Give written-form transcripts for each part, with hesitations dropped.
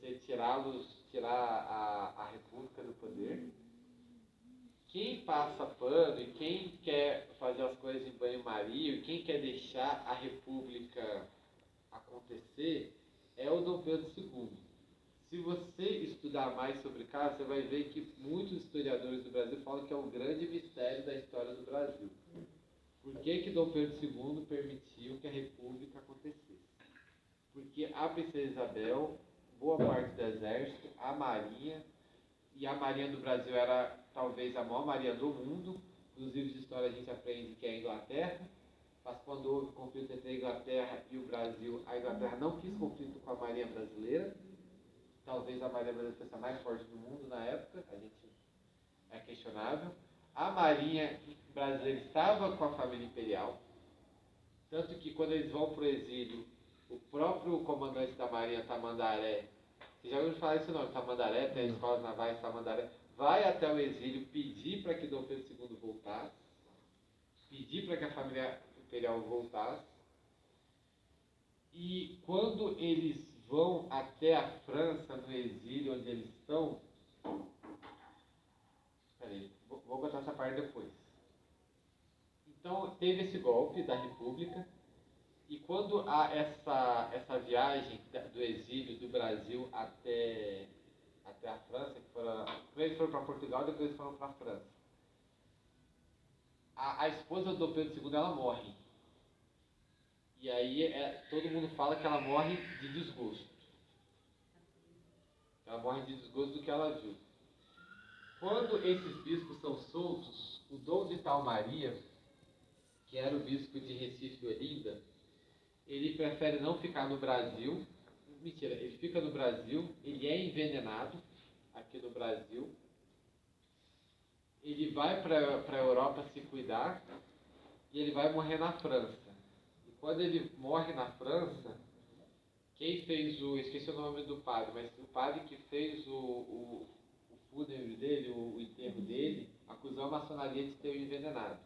você tirar a República do poder. Quem passa pano e quem quer fazer as coisas em banho-maria, quem quer deixar a República acontecer, é o Dom Pedro II. Se você estudar mais sobre o caso, você vai ver que muitos historiadores do Brasil falam que é um grande mistério da história do Brasil. Por que Dom Pedro II permitiu que a República acontecesse? Porque a princesa Isabel, boa parte do exército, a marinha, e a marinha do Brasil era talvez a maior marinha do mundo. Nos livros de história a gente aprende que é a Inglaterra, mas quando houve conflito entre a Inglaterra e o Brasil, a Inglaterra não quis conflito com a marinha brasileira. Talvez a marinha brasileira fosse a mais forte do mundo na época, a gente é questionável. A marinha brasileira estava com a família imperial, tanto que quando eles vão para o exílio, o próprio comandante da marinha, Tamandaré, você já ouviu falar esse nome, Tamandaré, tem as escolas navais Tamandaré, vai até o exílio pedir para que Dom Pedro II voltasse, pedir para que a família imperial voltasse, e quando eles vão até a França, no exílio onde eles estão, peraí, vou botar essa parte depois. Então, teve esse golpe da República, e quando há essa viagem do exílio do Brasil até a França, primeiro eles foram para Portugal, depois eles foram para a França. A esposa do Dom Pedro II, ela morre. E aí todo mundo fala que ela morre de desgosto. Ela morre de desgosto do que ela viu. Quando esses bispos são soltos, o Dom Vital Maria, que era o bispo de Recife e Olinda, ele prefere não ficar no Brasil. Mentira, ele fica no Brasil, ele é envenenado aqui no Brasil. Ele vai para a Europa se cuidar e ele vai morrer na França. E quando ele morre na França, quem fez esqueci o nome do padre, mas o padre que fez o fúnebre dele, o enterro dele, acusou a maçonaria de ter o envenenado.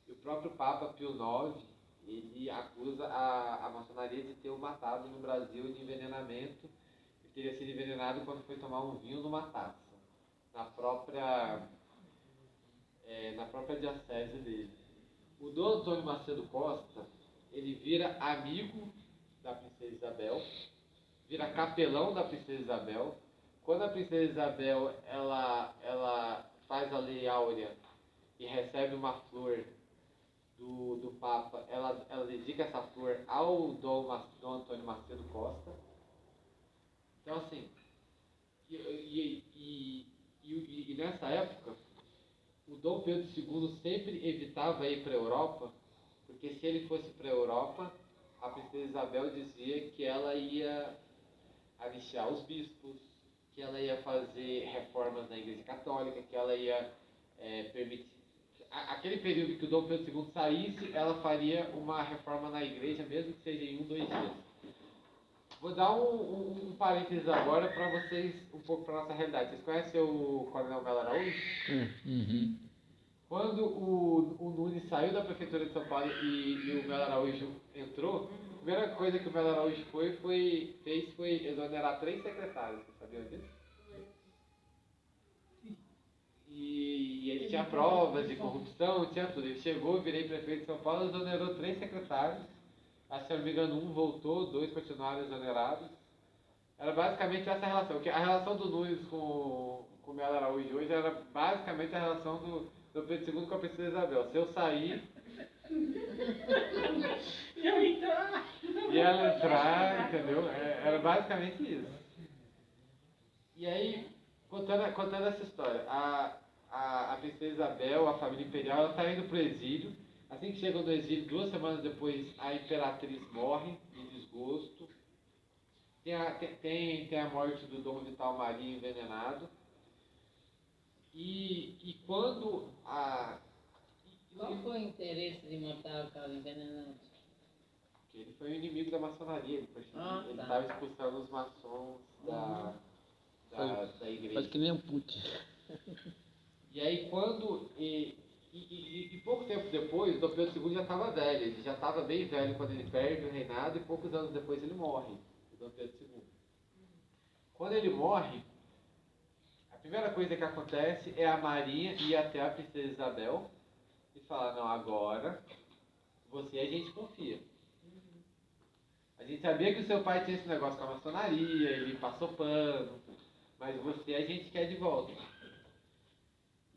E o próprio Papa Pio IX, ele acusa a maçonaria de ter o matado no Brasil de envenenamento. Ele teria sido envenenado quando foi tomar um vinho numa taça, na própria diocese dele. O Dom Antônio Macedo Costa, ele vira amigo da princesa Isabel, vira capelão da princesa Isabel. Quando a princesa Isabel ela faz a Lei Áurea e recebe uma flor do Papa, ela dedica essa flor ao Dom Antônio Macedo Costa. Então, assim, e nessa época, o Dom Pedro II sempre evitava ir para a Europa, porque se ele fosse para a Europa, a princesa Isabel dizia que ela ia anistiar os bispos, que ela ia fazer reformas na Igreja Católica, que ela ia permitir... Aquele período que o Dom Pedro II saísse, ela faria uma reforma na igreja, mesmo que seja em 1, 2 dias. Vou dar um parênteses agora para vocês, um pouco para a nossa realidade. Vocês conhecem o Coronel Melo Araújo? Uhum. Quando o Nunes saiu da Prefeitura de São Paulo e o Melo Araújo entrou, a primeira coisa que o Melo Araújo fez foi exonerar 3 secretários. Vocês sabiam disso? E ele tinha provas de corrupção, tinha tudo. Ele chegou, virei prefeito de São Paulo, exonerou 3 secretários. Se eu não me engano, 1 voltou, 2 continuaram exonerados. Era basicamente essa relação. Porque a relação do Nunes com o Melo Araújo hoje era basicamente a relação do Pedro II com a princesa Isabel. Se eu sair... e ela entrar, entendeu? Era basicamente isso. E aí, contando essa história, a princesa Isabel, a família imperial, ela está indo para o exílio. Assim que chegam no exílio, 2 semanas depois, a imperatriz morre de desgosto. Tem a morte do Dom Vital Maria envenenado. E quando Qual foi o interesse de matar o cara envenenado? Porque ele foi um inimigo da maçonaria, ele estava expulsando os maçons da igreja. Faz que nem um Putin. E aí pouco tempo depois, o Dom Pedro II já estava velho, ele já estava bem velho quando ele perde o reinado e poucos anos depois ele morre, o Dom Pedro II. Quando ele morre, a primeira coisa que acontece é a Marinha ir até a princesa Isabel e falar, não, agora você a gente confia. A gente sabia que o seu pai tinha esse negócio com a maçonaria, ele passou pano, mas você a gente quer de volta.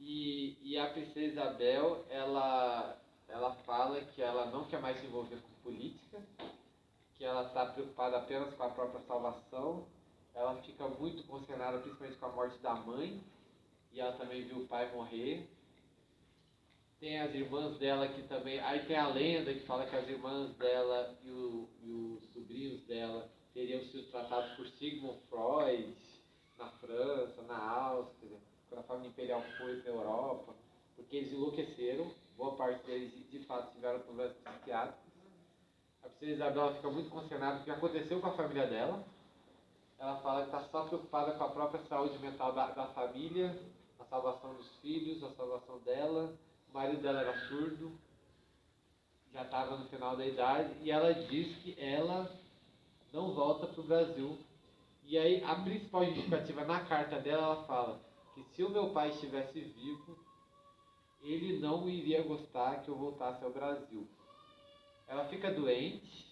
E a princesa Isabel, ela fala que ela não quer mais se envolver com política, que ela está preocupada apenas com a própria salvação. Ela fica muito consternada, principalmente com a morte da mãe, e ela também viu o pai morrer. Tem as irmãs dela que também... Aí tem a lenda que fala que as irmãs dela e os sobrinhos dela teriam sido tratados por Sigmund Freud na França, na Áustria, quando a família imperial foi para a Europa, porque eles enlouqueceram, boa parte deles de fato tiveram problemas psiquiátricos. A princesa Isabel fica muito consternada com o que aconteceu com a família dela. Ela fala que está só preocupada com a própria saúde mental da família, a salvação dos filhos, a salvação dela. O marido dela era surdo, já estava no final da idade, e ela diz que ela não volta para o Brasil. E aí a principal justificativa na carta dela, ela fala que se o meu pai estivesse vivo, ele não iria gostar que eu voltasse ao Brasil. Ela fica doente,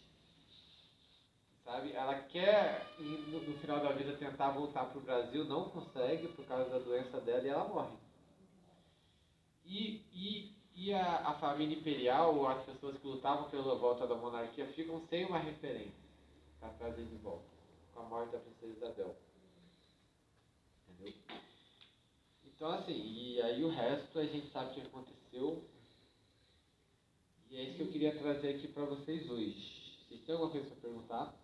sabe? Ela quer, no final da vida, tentar voltar para o Brasil, não consegue por causa da doença dela e ela morre. E a família imperial, as pessoas que lutavam pela volta da monarquia, ficam sem uma referência para trazer de volta, com a morte da princesa Isabel. Entendeu? Então, assim, e aí o resto a gente sabe o que aconteceu. E é isso que eu queria trazer aqui para vocês hoje. Vocês têm alguma coisa para perguntar?